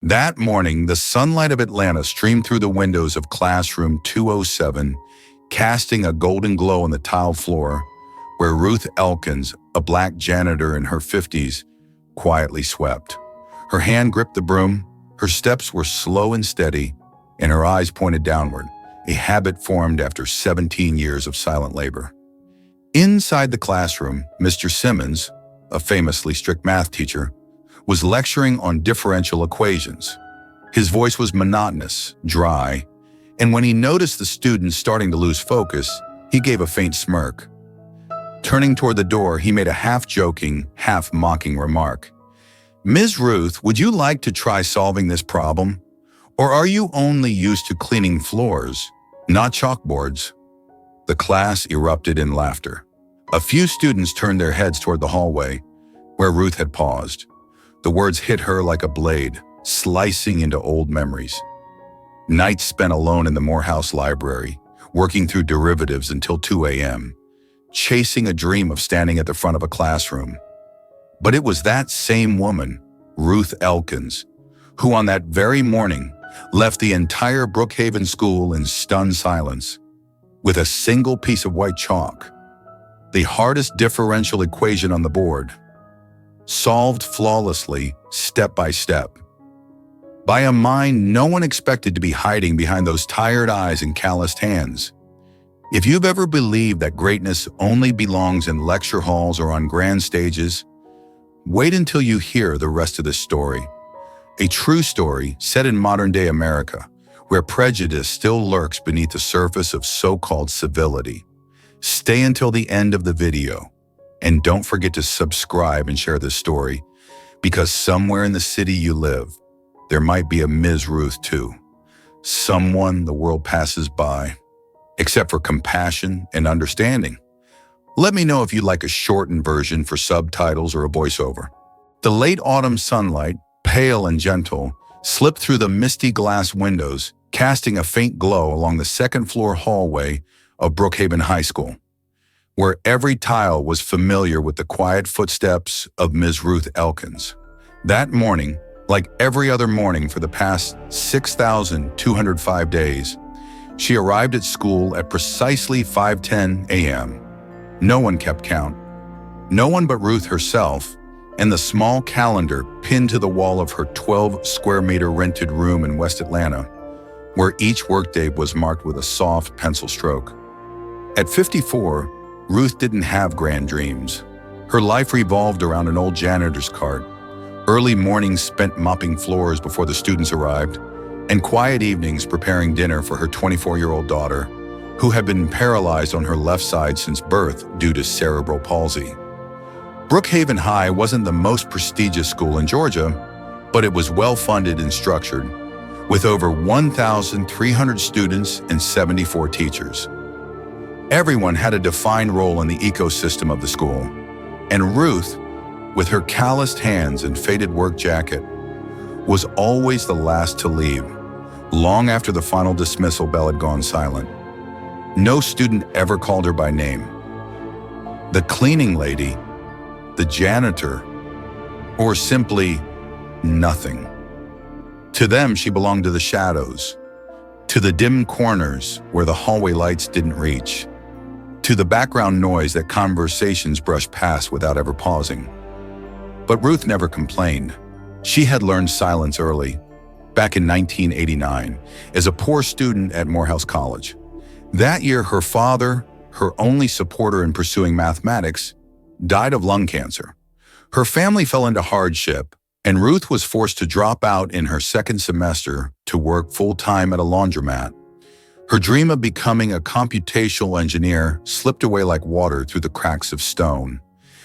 That morning, the sunlight of Atlanta streamed through the windows of classroom 207, casting a golden glow on the tile floor, where Ruth Elkins, a black janitor in her 50s, quietly swept. Her hand gripped the broom, her steps were slow and steady, and her eyes pointed downward, a habit formed after 17 years of silent labor. Inside the classroom, Mr. Simmons, a famously strict math teacher, was lecturing on differential equations. His voice was monotonous, dry, and when he noticed the students starting to lose focus, he gave a faint smirk. Turning toward the door, he made a half-joking, half-mocking remark. "Ms. Ruth, would you like to try solving this problem? Or are you only used to cleaning floors, not chalkboards?" The class erupted in laughter. A few students turned their heads toward the hallway, where Ruth had paused. The words hit her like a blade, slicing into old memories. Nights spent alone in the Morehouse Library, working through derivatives until 2 a.m., chasing a dream of standing at the front of a classroom. But it was that same woman, Ruth Elkins, who on that very morning left the entire Brookhaven school in stunned silence, with a single piece of white chalk, the hardest differential equation on the board, solved flawlessly, step by step, by a mind no one expected to be hiding behind those tired eyes and calloused hands. If you've ever believed that greatness only belongs in lecture halls or on grand stages, wait until you hear the rest of this story. A true story set in modern-day America, where prejudice still lurks beneath the surface of so-called civility. Stay until the end of the video. And don't forget to subscribe and share this story, because somewhere in the city you live, there might be a Ms. Ruth too. Someone the world passes by, except for compassion and understanding. Let me know if you'd like a shortened version for subtitles or a voiceover. The late autumn sunlight, pale and gentle, slipped through the misty glass windows, casting a faint glow along the second-floor hallway of Brookhaven High School, where every tile was familiar with the quiet footsteps of Ms. Ruth Elkins. That morning, like every other morning for the past 6,205 days, she arrived at school at precisely 5:10 a.m. No one kept count. No one but Ruth herself and the small calendar pinned to the wall of her 12-square-meter rented room in West Atlanta, where each workday was marked with a soft pencil stroke. At 54, Ruth didn't have grand dreams. Her life revolved around an old janitor's cart, early mornings spent mopping floors before the students arrived, and quiet evenings preparing dinner for her 24-year-old daughter, who had been paralyzed on her left side since birth due to cerebral palsy. Brookhaven High wasn't the most prestigious school in Georgia, but it was well-funded and structured, with over 1,300 students and 74 teachers. Everyone had a defined role in the ecosystem of the school, and Ruth, with her calloused hands and faded work jacket, was always the last to leave, long after the final dismissal bell had gone silent. No student ever called her by name. The cleaning lady, the janitor, or simply nothing. To them, she belonged to the shadows, to the dim corners where the hallway lights didn't reach, to the background noise that conversations brushed past without ever pausing. But Ruth never complained. She had learned silence early, back in 1989, as a poor student at Morehouse College. That year, her father, her only supporter in pursuing mathematics, died of lung cancer. Her family fell into hardship, and Ruth was forced to drop out in her second semester to work full-time at a laundromat. Her dream of becoming a computational engineer slipped away like water through the cracks of stone.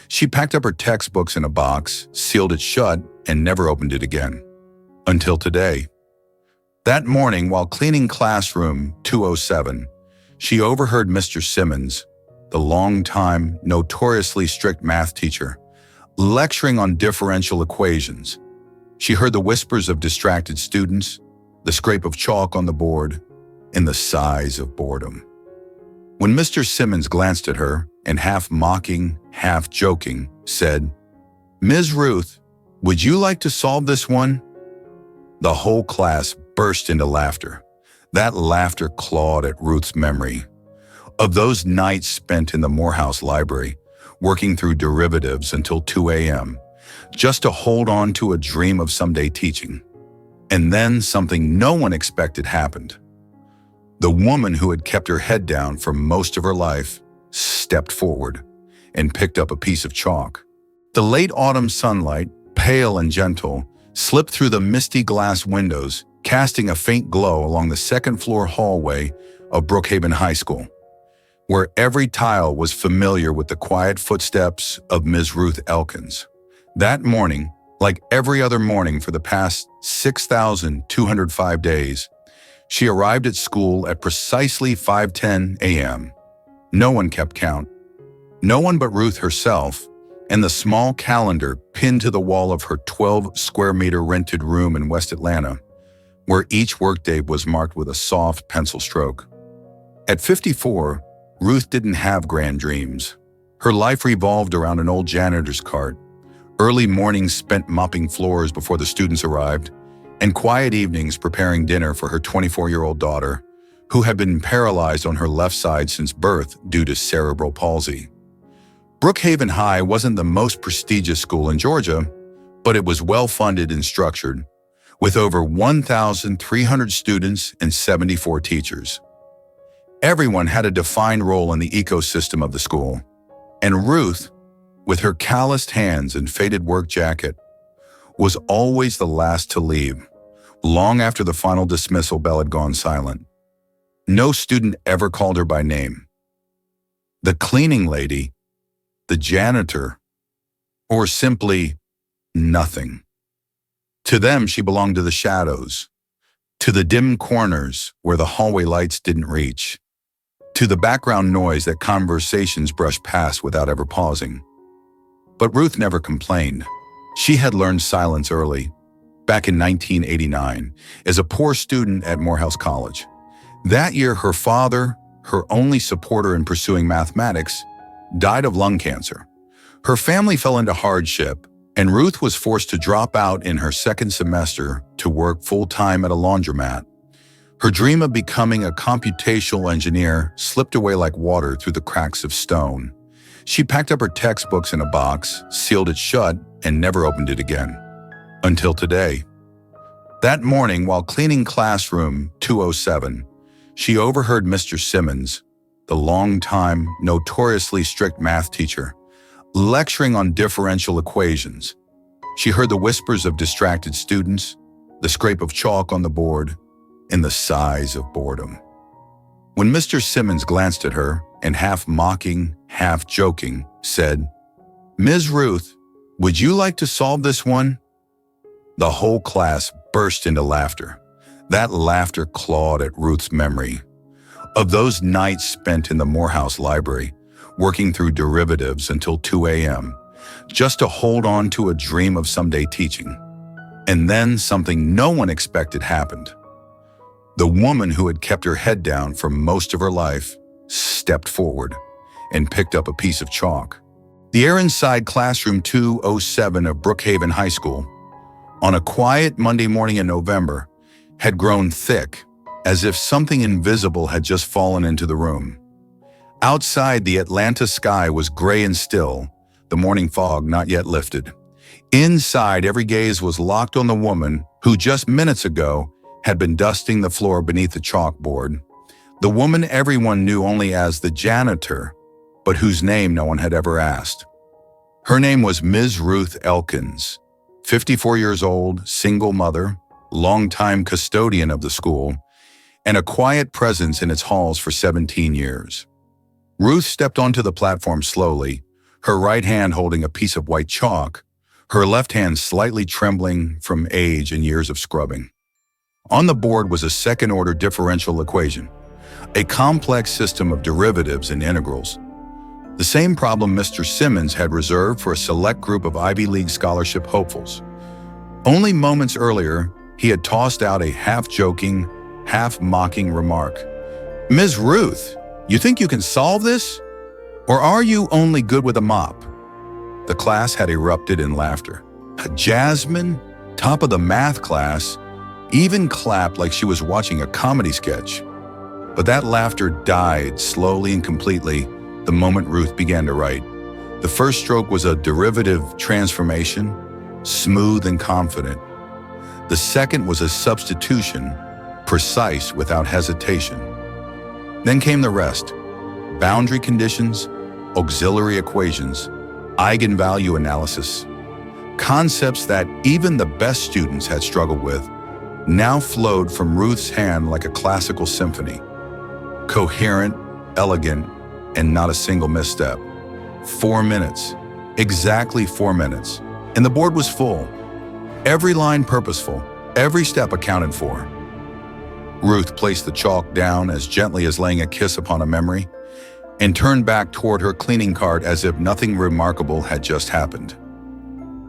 She packed up her textbooks in a box, sealed it shut, and never opened it again. Until today. That morning, while cleaning classroom 207, she overheard Mr. Simmons, the long-time, notoriously strict math teacher, lecturing on differential equations. She heard the whispers of distracted students, the scrape of chalk on the board, and the sighs of boredom. When Mr. Simmons glanced at her and half mocking, half joking, said, "Ms. Ruth, would you like to solve this one?" The whole class burst into laughter. That laughter clawed at Ruth's memory of those nights spent in the Morehouse Library, working through derivatives until 2 a.m., just to hold on to a dream of someday teaching. And then something no one expected happened. The woman who had kept her head down for most of her life stepped forward and picked up a piece of chalk. The late autumn sunlight, pale and gentle, slipped through the misty glass windows, casting a faint glow along the second-floor hallway of Brookhaven High School, where every tile was familiar with the quiet footsteps of Ms. Ruth Elkins. That morning, like every other morning for the past 6,205 days, she arrived at school at precisely 5:10 a.m. No one kept count. No one but Ruth herself and the small calendar pinned to the wall of her 12-square-meter rented room in West Atlanta, where each workday was marked with a soft pencil stroke. At 54, Ruth didn't have grand dreams. Her life revolved around an old janitor's cart, early mornings spent mopping floors before the students arrived, and quiet evenings preparing dinner for her 24-year-old daughter, who had been paralyzed on her left side since birth due to cerebral palsy. Brookhaven High wasn't the most prestigious school in Georgia, but it was well-funded and structured, with over 1,300 students and 74 teachers. Everyone had a defined role in the ecosystem of the school, and Ruth, with her calloused hands and faded work jacket, was always the last to leave, long after the final dismissal bell had gone silent. No student ever called her by name. The cleaning lady, the janitor, or simply nothing. To them, she belonged to the shadows, to the dim corners where the hallway lights didn't reach, to the background noise that conversations brushed past without ever pausing. But Ruth never complained. She had learned silence early, back in 1989, as a poor student at Morehouse College. That year, her father, her only supporter in pursuing mathematics, died of lung cancer. Her family fell into hardship, and Ruth was forced to drop out in her second semester to work full-time at a laundromat. Her dream of becoming a computational engineer slipped away like water through the cracks of stone. She packed up her textbooks in a box, sealed it shut, and never opened it again. Until today. That morning, while cleaning classroom 207, she overheard Mr. Simmons, the long-time, notoriously strict math teacher, lecturing on differential equations. She heard the whispers of distracted students, the scrape of chalk on the board, and the sighs of boredom. When Mr. Simmons glanced at her and half mocking, half joking, said, "Ms. Ruth, would you like to solve this one?" The whole class burst into laughter. That laughter clawed at Ruth's memory of those nights spent in the Morehouse Library, working through derivatives until 2 a.m., just to hold on to a dream of someday teaching. And then something no one expected happened. The woman who had kept her head down for most of her life stepped forward and picked up a piece of chalk. The air inside classroom 207 of Brookhaven High School, on a quiet Monday morning in November, had grown thick, as if something invisible had just fallen into the room. Outside, the Atlanta sky was gray and still, the morning fog not yet lifted. Inside, every gaze was locked on the woman who just minutes ago had been dusting the floor beneath the chalkboard. The woman everyone knew only as the janitor, but whose name no one had ever asked. Her name was Ms. Ruth Elkins, 54 years old, single mother, longtime custodian of the school, and a quiet presence in its halls for 17 years. Ruth stepped onto the platform slowly, her right hand holding a piece of white chalk, her left hand slightly trembling from age and years of scrubbing. On the board was a second-order differential equation, a complex system of derivatives and integrals. The same problem Mr. Simmons had reserved for a select group of Ivy League scholarship hopefuls. Only moments earlier, he had tossed out a half-joking, half-mocking remark. "Ms. Ruth, you think you can solve this? Or are you only good with a mop?" The class had erupted in laughter. Jasmine, top of the math class, even clapped like she was watching a comedy sketch. But that laughter died slowly and completely the moment Ruth began to write. The first stroke was a derivative transformation, smooth and confident. The second was a substitution, precise without hesitation. Then came the rest: boundary conditions, auxiliary equations, eigenvalue analysis. Concepts that even the best students had struggled with now flowed from Ruth's hand like a classical symphony. Coherent, elegant, and not a single misstep. 4 minutes. Exactly 4 minutes. And the board was full. Every line purposeful, every step accounted for. Ruth placed the chalk down as gently as laying a kiss upon a memory and turned back toward her cleaning cart as if nothing remarkable had just happened.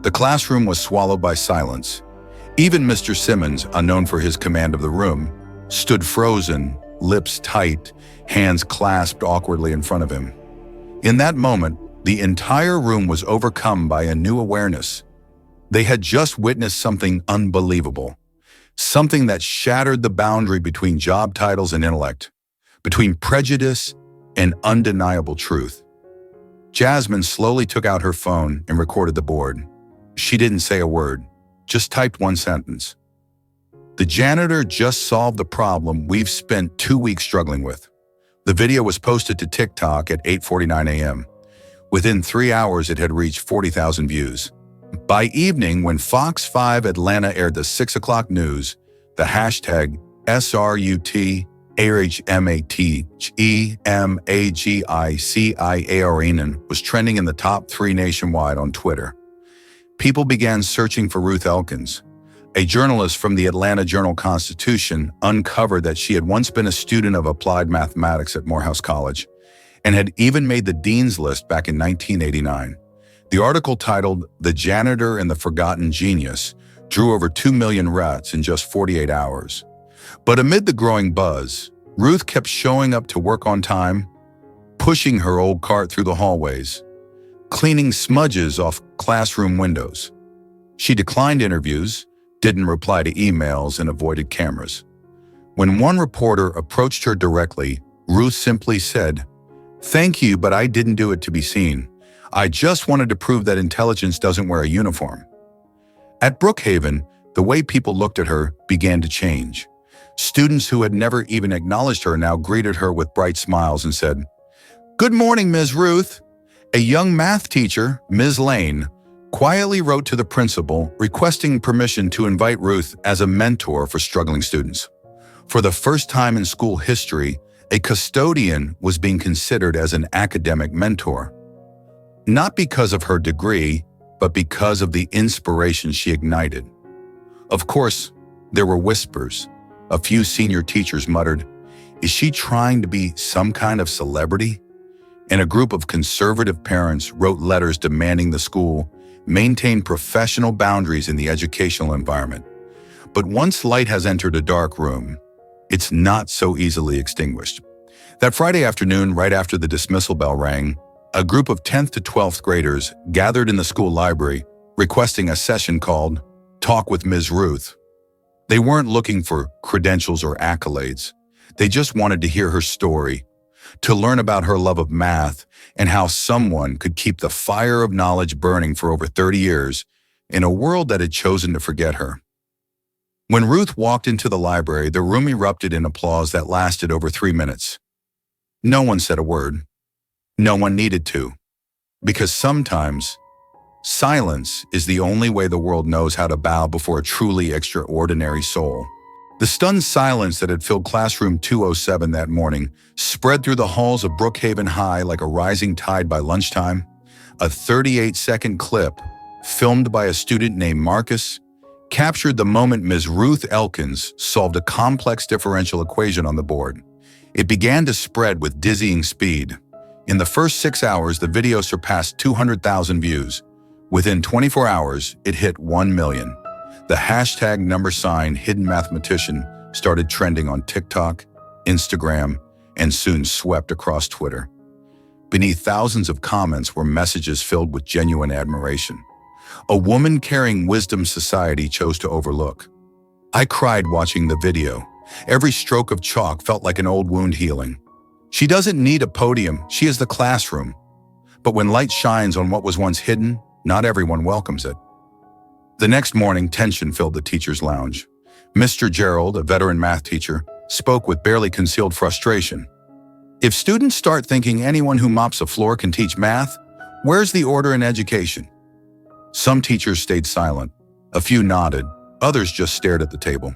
The classroom was swallowed by silence. Even Mr. Simmons, unknown for his command of the room, stood frozen, lips tight, hands clasped awkwardly in front of him. In that moment, the entire room was overcome by a new awareness. They had just witnessed something unbelievable, something that shattered the boundary between job titles and intellect, between prejudice and undeniable truth. Jasmine slowly took out her phone and recorded the board. She didn't say a word, just typed one sentence. The janitor just solved the problem we've spent 2 weeks struggling with. The video was posted to TikTok at 8:49 a.m. Within 3 hours, it had reached 40,000 views. By evening, when Fox 5 Atlanta aired the 6 o'clock news, the hashtag SRUTHEMAGICIARENAN was trending in the top 3 nationwide on Twitter. People began searching for Ruth Elkins. A journalist from the Atlanta Journal-Constitution uncovered that she had once been a student of applied mathematics at Morehouse College and had even made the dean's list back in 1989. The article, titled "The Janitor and the Forgotten Genius," drew over 2 million reads in just 48 hours. But amid the growing buzz, Ruth kept showing up to work on time, pushing her old cart through the hallways, cleaning smudges off classroom windows. She declined interviews, didn't reply to emails, and avoided cameras. When one reporter approached her directly, Ruth simply said, "Thank you, but I didn't do it to be seen. I just wanted to prove that intelligence doesn't wear a uniform." At Brookhaven, the way people looked at her began to change. Students who had never even acknowledged her now greeted her with bright smiles and said, "Good morning, Ms. Ruth." A young math teacher, Ms. Lane, quietly wrote to the principal requesting permission to invite Ruth as a mentor for struggling students. For the first time in school history, a custodian was being considered as an academic mentor. Not because of her degree, but because of the inspiration she ignited. Of course, there were whispers. A few senior teachers muttered, "Is she trying to be some kind of celebrity?" And a group of conservative parents wrote letters demanding the school maintain professional boundaries in the educational environment. But once light has entered a dark room, it's not so easily extinguished. That Friday afternoon, right after the dismissal bell rang, a group of 10th to 12th graders gathered in the school library requesting a session called Talk with Ms. Ruth. They weren't looking for credentials or accolades. They just wanted to hear her story, to learn about her love of math and how someone could keep the fire of knowledge burning for over 30 years in a world that had chosen to forget her. When Ruth walked into the library, the room erupted in applause that lasted over 3 minutes. No one said a word. No one needed to. Because sometimes, silence is the only way the world knows how to bow before a truly extraordinary soul. The stunned silence that had filled classroom 207 that morning spread through the halls of Brookhaven High like a rising tide by lunchtime. A 38-second clip, filmed by a student named Marcus, captured the moment Ms. Ruth Elkins solved a complex differential equation on the board. It began to spread with dizzying speed. In the first 6 hours, the video surpassed 200,000 views. Within 24 hours, it hit 1 million. The hashtag #hidden mathematician started trending on TikTok, Instagram, and soon swept across Twitter. Beneath thousands of comments were messages filled with genuine admiration. A woman carrying wisdom society chose to overlook. I cried watching the video. Every stroke of chalk felt like an old wound healing. She doesn't need a podium, she is the classroom. But when light shines on what was once hidden, not everyone welcomes it. The next morning, tension filled the teacher's lounge. Mr. Gerald, a veteran math teacher, spoke with barely concealed frustration. If students start thinking anyone who mops a floor can teach math, where's the order in education? Some teachers stayed silent. A few nodded. Others just stared at the table.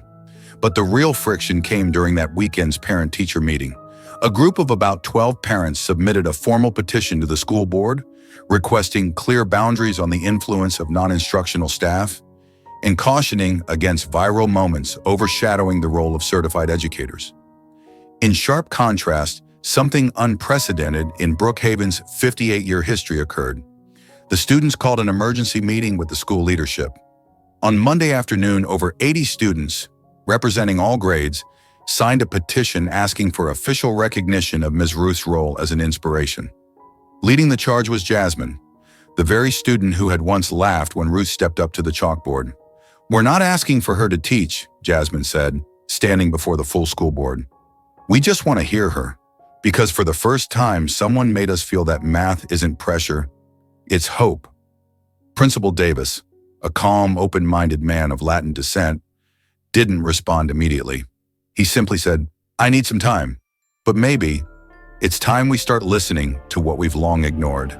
But the real friction came during that weekend's parent-teacher meeting. A group of about 12 parents submitted a formal petition to the school board, requesting clear boundaries on the influence of non-instructional staff and cautioning against viral moments overshadowing the role of certified educators. In sharp contrast, something unprecedented in Brookhaven's 58-year history occurred. The students called an emergency meeting with the school leadership. On Monday afternoon, over 80 students, representing all grades, signed a petition asking for official recognition of Ms. Ruth's role as an inspiration. Leading the charge was Jasmine, the very student who had once laughed when Ruth stepped up to the chalkboard. "We're not asking for her to teach," Jasmine said, standing before the full school board. "We just want to hear her, because for the first time, someone made us feel that math isn't pressure, it's hope." Principal Davis, a calm, open-minded man of Latin descent, didn't respond immediately. He simply said, "I need some time, but maybe it's time we start listening to what we've long ignored."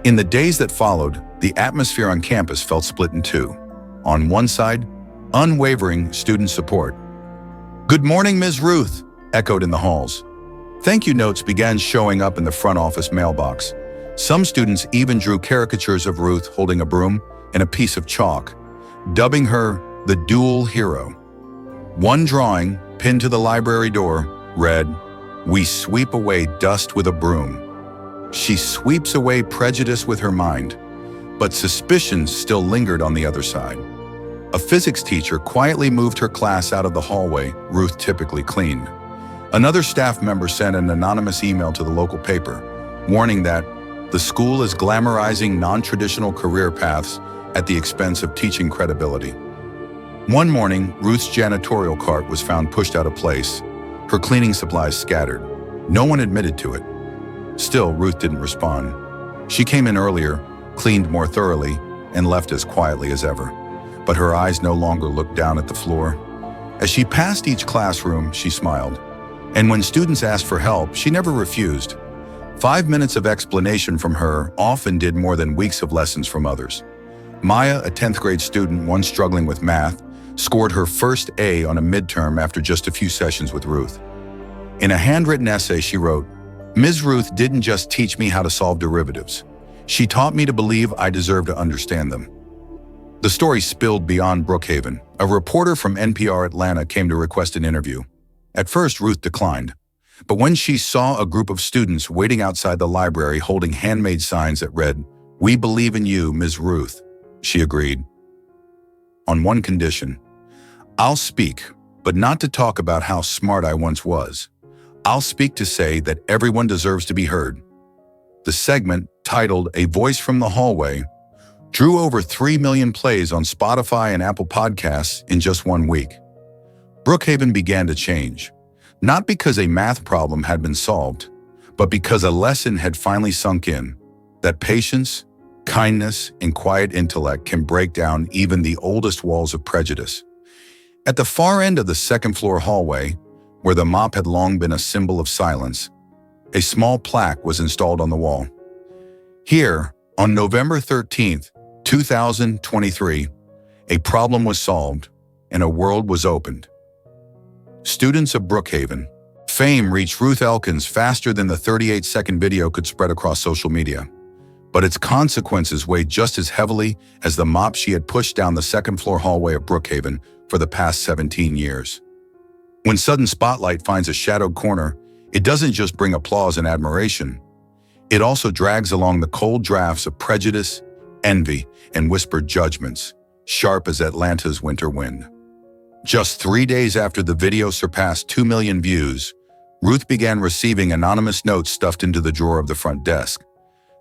In the days that followed, the atmosphere on campus felt split in two. On one side, unwavering student support. "Good morning, Ms. Ruth," echoed in the halls. Thank you notes began showing up in the front office mailbox. Some students even drew caricatures of Ruth holding a broom and a piece of chalk, dubbing her the dual hero. One drawing, pinned to the library door, read, "We sweep away dust with a broom. She sweeps away prejudice with her mind." But suspicions still lingered on the other side. A physics teacher quietly moved her class out of the hallway Ruth typically cleaned. Another staff member sent an anonymous email to the local paper, warning that the school is glamorizing non-traditional career paths at the expense of teaching credibility. One morning, Ruth's janitorial cart was found pushed out of place, her cleaning supplies scattered. No one admitted to it. Still, Ruth didn't respond. She came in earlier, cleaned more thoroughly, and left as quietly as ever. But her eyes no longer looked down at the floor. As she passed each classroom, she smiled. And when students asked for help, she never refused. 5 minutes of explanation from her often did more than weeks of lessons from others. Maya, a 10th grade student once struggling with math, scored her first A on a midterm after just a few sessions with Ruth. In a handwritten essay, she wrote, "Ms. Ruth didn't just teach me how to solve derivatives. She taught me to believe I deserve to understand them." The story spilled beyond Brookhaven. A reporter from NPR Atlanta came to request an interview. At first, Ruth declined. But when she saw a group of students waiting outside the library holding handmade signs that read, "We believe in you, Ms. Ruth," she agreed. On one condition, "I'll speak, but not to talk about how smart I once was. I'll speak to say that everyone deserves to be heard." The segment, titled "A Voice from the Hallway," drew over 3 million plays on Spotify and Apple Podcasts in just 1 week. Brookhaven began to change, not because a math problem had been solved, but because a lesson had finally sunk in, that patience, kindness, and quiet intellect can break down even the oldest walls of prejudice. At the far end of the second-floor hallway, where the mop had long been a symbol of silence, a small plaque was installed on the wall. Here, on November 13th, 2023, a problem was solved and a world was opened. Students of Brookhaven. Fame reached Ruth Elkins faster than the 38-second video could spread across social media. But its consequences weighed just as heavily as the mop she had pushed down the second-floor hallway of Brookhaven for the past 17 years. When sudden spotlight finds a shadowed corner, it doesn't just bring applause and admiration. It also drags along the cold drafts of prejudice, envy, and whispered judgments, sharp as Atlanta's winter wind. Just 3 days after the video surpassed 2 million views, Ruth began receiving anonymous notes stuffed into the drawer of the front desk,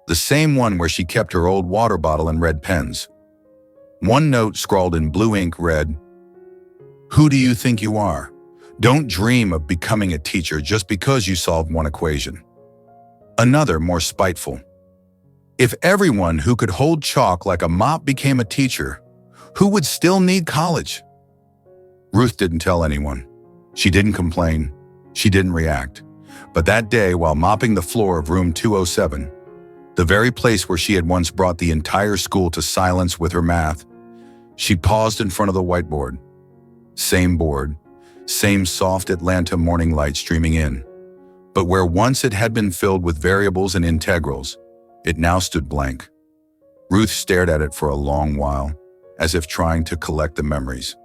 the same one where she kept her old water bottle and red pens. One note scrawled in blue ink read, Who do you think you are? Don't dream of becoming a teacher just because you solved one equation. Another, more spiteful. If everyone who could hold chalk like a mop became a teacher, who would still need college? Ruth didn't tell anyone. She didn't complain. She didn't react. But that day, while mopping the floor of room 207, the very place where she had once brought the entire school to silence with her math, she paused in front of the whiteboard. Same board, same soft Atlanta morning light streaming in. But where once it had been filled with variables and integrals, it now stood blank. Ruth stared at it for a long while, as if trying to collect the memories.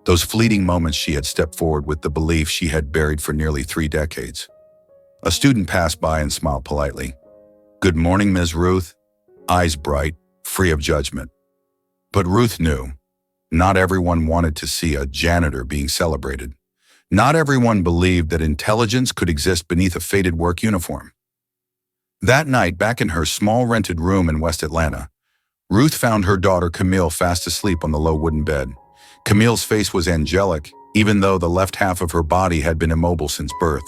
Those fleeting moments she had stepped forward with the belief she had buried for nearly 3 decades. A student passed by and smiled politely. "Good morning, Ms. Ruth," eyes bright, free of judgment. But Ruth knew. Not everyone wanted to see a janitor being celebrated. Not everyone believed that intelligence could exist beneath a faded work uniform. That night, back in her small rented room in West Atlanta, Ruth found her daughter Camille fast asleep on the low wooden bed. Camille's face was angelic, even though the left half of her body had been immobile since birth.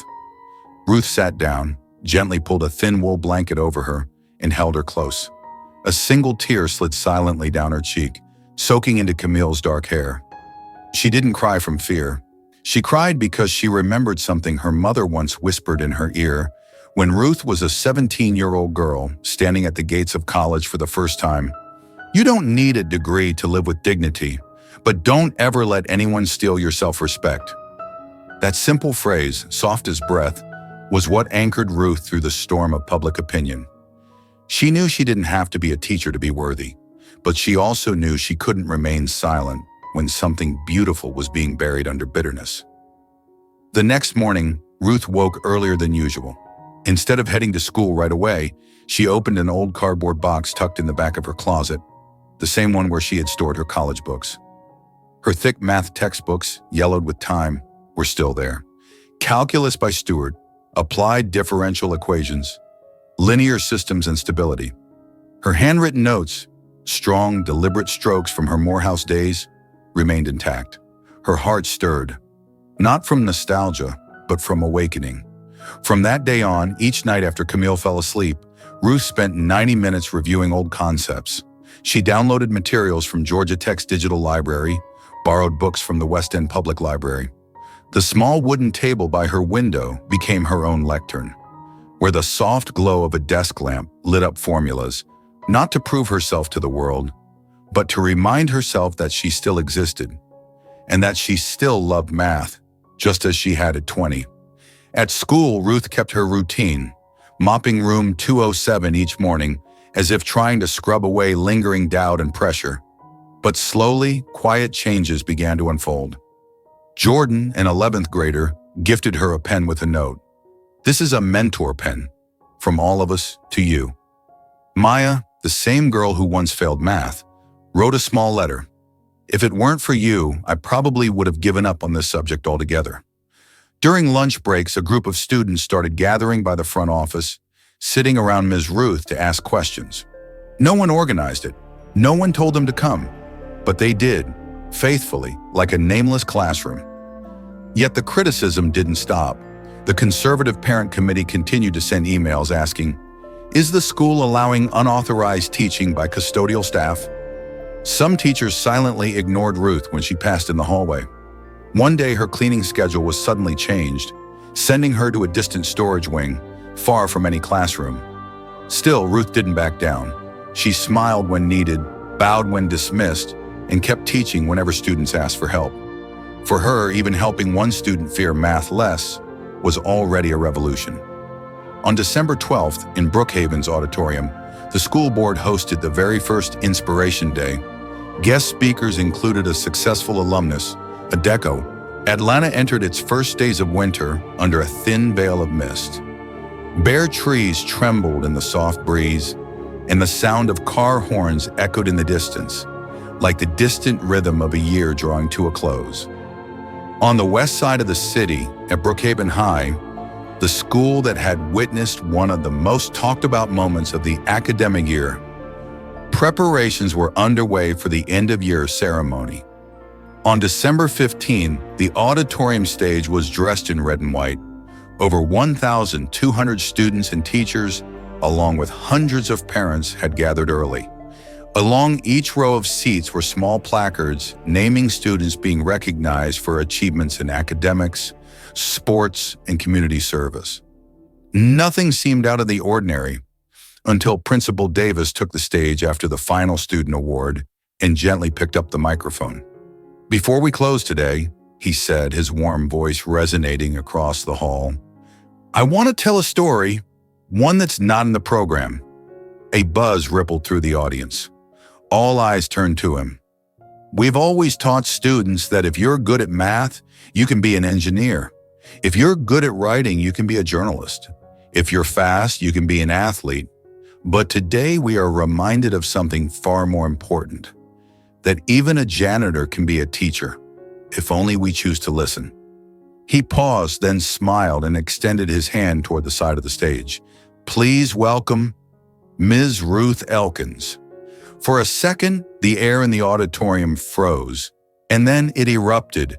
Ruth sat down, gently pulled a thin wool blanket over her, and held her close. A single tear slid silently down her cheek, soaking into Camille's dark hair. She didn't cry from fear. She cried because she remembered something her mother once whispered in her ear when Ruth was a 17-year-old girl standing at the gates of college for the first time. "You don't need a degree to live with dignity, but don't ever let anyone steal your self-respect." That simple phrase, soft as breath, was what anchored Ruth through the storm of public opinion. She knew she didn't have to be a teacher to be worthy, but she also knew she couldn't remain silent when something beautiful was being buried under bitterness. The next morning, Ruth woke earlier than usual. Instead of heading to school right away, she opened an old cardboard box tucked in the back of her closet, the same one where she had stored her college books. Her thick math textbooks, yellowed with time, were still there. Calculus by Stewart, applied differential equations, linear systems and stability. Her handwritten notes, strong, deliberate strokes from her Morehouse days, remained intact. Her heart stirred, not from nostalgia, but from awakening. From that day on, each night after Camille fell asleep, Ruth spent 90 minutes reviewing old concepts. She downloaded materials from Georgia Tech's digital library, borrowed books from the West End Public Library. The small wooden table by her window became her own lectern, where the soft glow of a desk lamp lit up formulas, not to prove herself to the world, but to remind herself that she still existed, and that she still loved math, just as she had at 20. At school, Ruth kept her routine, mopping room 207 each morning, as if trying to scrub away lingering doubt and pressure. But slowly, quiet changes began to unfold. Jordan, an 11th grader, gifted her a pen with a note. "This is a mentor pen, from all of us to you." Maya, the same girl who once failed math, wrote a small letter. "If it weren't for you, I probably would have given up on this subject altogether." During lunch breaks, a group of students started gathering by the front office, sitting around Ms. Ruth to ask questions. No one organized it. No one told them to come. But they did, faithfully, like a nameless classroom. Yet the criticism didn't stop. The conservative parent committee continued to send emails asking, "Is the school allowing unauthorized teaching by custodial staff?" Some teachers silently ignored Ruth when she passed in the hallway. One day, her cleaning schedule was suddenly changed, sending her to a distant storage wing, far from any classroom. Still, Ruth didn't back down. She smiled when needed, bowed when dismissed, and kept teaching whenever students asked for help. For her, even helping one student fear math less was already a revolution. On December 12th, in Brookhaven's auditorium, the school board hosted the very first Inspiration Day. Guest speakers included a successful alumnus, a deco. Atlanta entered its first days of winter under a thin veil of mist. Bare trees trembled in the soft breeze, and the sound of car horns echoed in the distance, like the distant rhythm of a year drawing to a close. On the west side of the city, at Brookhaven High, the school that had witnessed one of the most talked about moments of the academic year, preparations were underway for the end-of-year ceremony. On December 15, the auditorium stage was dressed in red and white. Over 1,200 students and teachers, along with hundreds of parents, had gathered early. Along each row of seats were small placards naming students being recognized for achievements in academics, sports, and community service. Nothing seemed out of the ordinary until Principal Davis took the stage after the final student award and gently picked up the microphone. "Before we close today," he said, his warm voice resonating across the hall, "I want to tell a story, one that's not in the program." A buzz rippled through the audience. All eyes turned to him. "We've always taught students that if you're good at math, you can be an engineer. If you're good at writing, you can be a journalist. If you're fast, you can be an athlete. But today we are reminded of something far more important, that even a janitor can be a teacher, if only we choose to listen." He paused, then smiled and extended his hand toward the side of the stage. "Please welcome Ms. Ruth Elkins." For a second, the air in the auditorium froze, and then it erupted,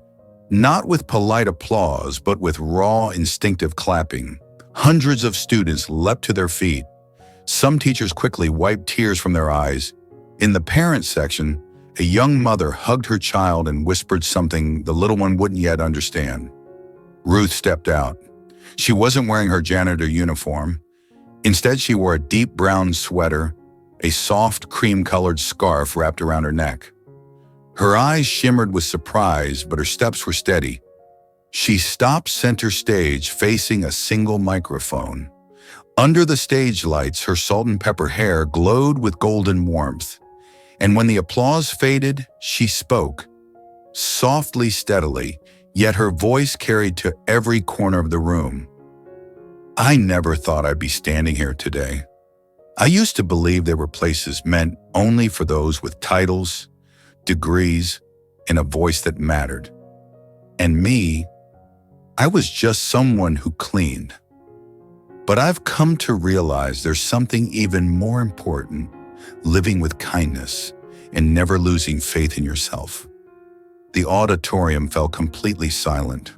not with polite applause, but with raw, instinctive clapping. Hundreds of students leapt to their feet. Some teachers quickly wiped tears from their eyes. In the parent section, a young mother hugged her child and whispered something the little one wouldn't yet understand. Ruth stepped out. She wasn't wearing her janitor uniform. Instead, she wore a deep brown sweater, a soft cream-colored scarf wrapped around her neck. Her eyes shimmered with surprise, but her steps were steady. She stopped center stage, facing a single microphone. Under the stage lights, her salt and pepper hair glowed with golden warmth. And when the applause faded, she spoke, softly, steadily, yet her voice carried to every corner of the room. "I never thought I'd be standing here today. I used to believe there were places meant only for those with titles, degrees, and a voice that mattered. And me, I was just someone who cleaned. But I've come to realize there's something even more important, living with kindness and never losing faith in yourself." The auditorium fell completely silent.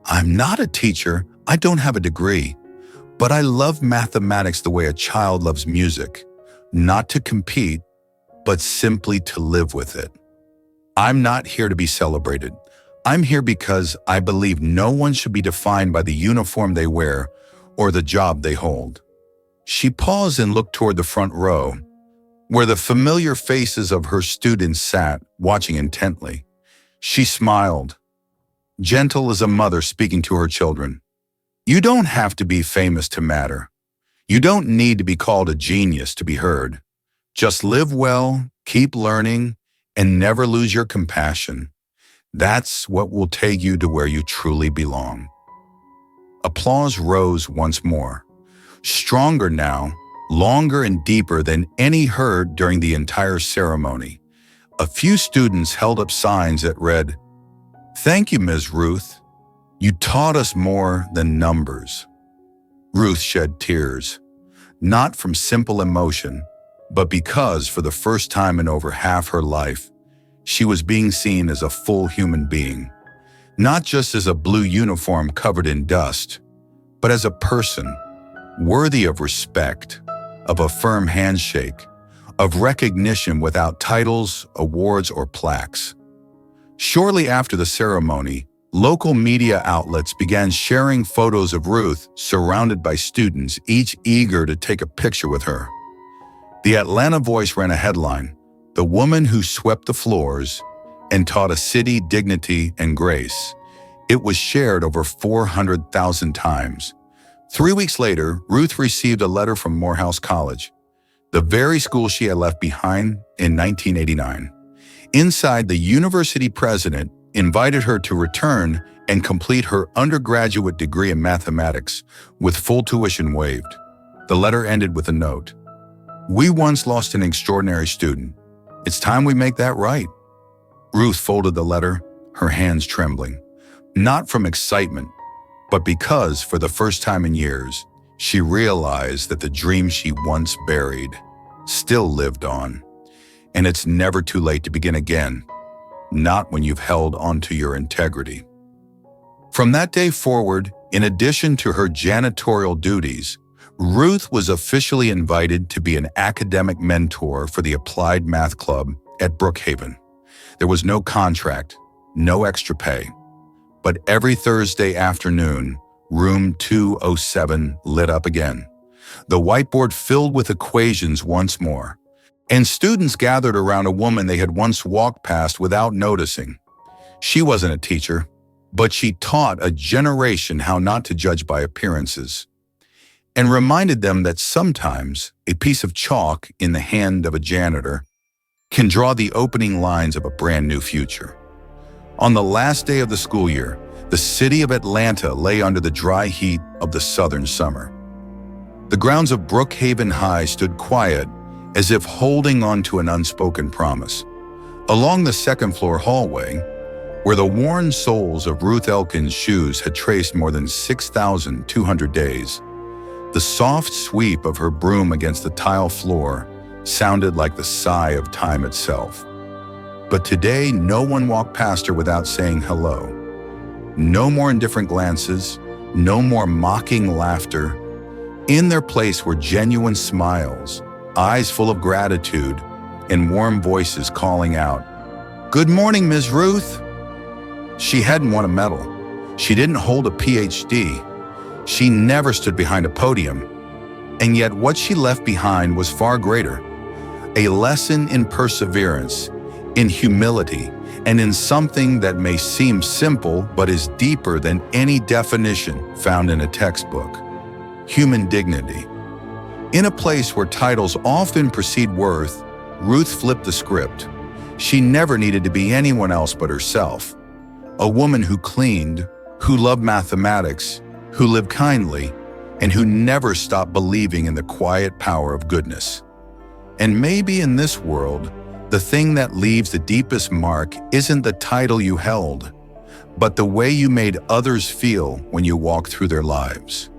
"I'm not a teacher, I don't have a degree, but I love mathematics the way a child loves music, not to compete, but simply to live with it. I'm not here to be celebrated. I'm here because I believe no one should be defined by the uniform they wear or the job they hold." She paused and looked toward the front row, where the familiar faces of her students sat, watching intently. She smiled, gentle as a mother speaking to her children. "You don't have to be famous to matter. You don't need to be called a genius to be heard. Just live well, keep learning, and never lose your compassion. That's what will take you to where you truly belong." Applause rose once more, stronger now, longer and deeper than any heard during the entire ceremony. A few students held up signs that read, "Thank you, Ms. Ruth. You taught us more than numbers." Ruth shed tears, not from simple emotion, but because for the first time in over half her life, she was being seen as a full human being, not just as a blue uniform covered in dust, but as a person worthy of respect, of a firm handshake, of recognition without titles, awards, or plaques. Shortly after the ceremony, local media outlets began sharing photos of Ruth surrounded by students, each eager to take a picture with her. The Atlanta Voice ran a headline, "The woman who swept the floors and taught a city dignity and grace." It was shared over 400,000 times. 3 weeks later, Ruth received a letter from Morehouse College, the very school she had left behind in 1989. Inside, the university president invited her to return and complete her undergraduate degree in mathematics with full tuition waived. The letter ended with a note, "We once lost an extraordinary student. It's time we make that right." Ruth folded the letter, her hands trembling, not from excitement, but because, for the first time in years, she realized that the dream she once buried still lived on, and it's never too late to begin again. not when you've held onto your integrity. From that day forward, in addition to her janitorial duties, Ruth was officially invited to be an academic mentor for the Applied Math Club at Brookhaven. There was no contract, no extra pay. But every Thursday afternoon, room 207 lit up again. The whiteboard filled with equations once more, and students gathered around a woman they had once walked past without noticing. She wasn't a teacher, but she taught a generation how not to judge by appearances, and reminded them that sometimes a piece of chalk in the hand of a janitor can draw the opening lines of a brand new future. On the last day of the school year, the city of Atlanta lay under the dry heat of the southern summer. The grounds of Brookhaven High stood quiet, as if holding on to an unspoken promise. Along the second-floor hallway, where the worn soles of Ruth Elkins' shoes had traced more than 6,200 days, the soft sweep of her broom against the tile floor sounded like the sigh of time itself. But today, no one walked past her without saying hello. No more indifferent glances, no more mocking laughter. In their place were genuine smiles, eyes full of gratitude, and warm voices calling out, "Good morning, Ms. Ruth." She hadn't won a medal. She didn't hold a PhD. She never stood behind a podium. And yet what she left behind was far greater. A lesson in perseverance, in humility, and in something that may seem simple but is deeper than any definition found in a textbook: human dignity. In a place where titles often precede worth, Ruth flipped the script. She never needed to be anyone else but herself. A woman who cleaned, who loved mathematics, who lived kindly, and who never stopped believing in the quiet power of goodness. And maybe in this world, the thing that leaves the deepest mark isn't the title you held, but the way you made others feel when you walked through their lives.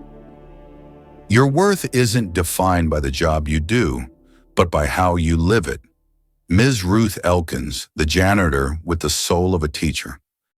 Your worth isn't defined by the job you do, but by how you live it. Ms. Ruth Elkins, the janitor with the soul of a teacher.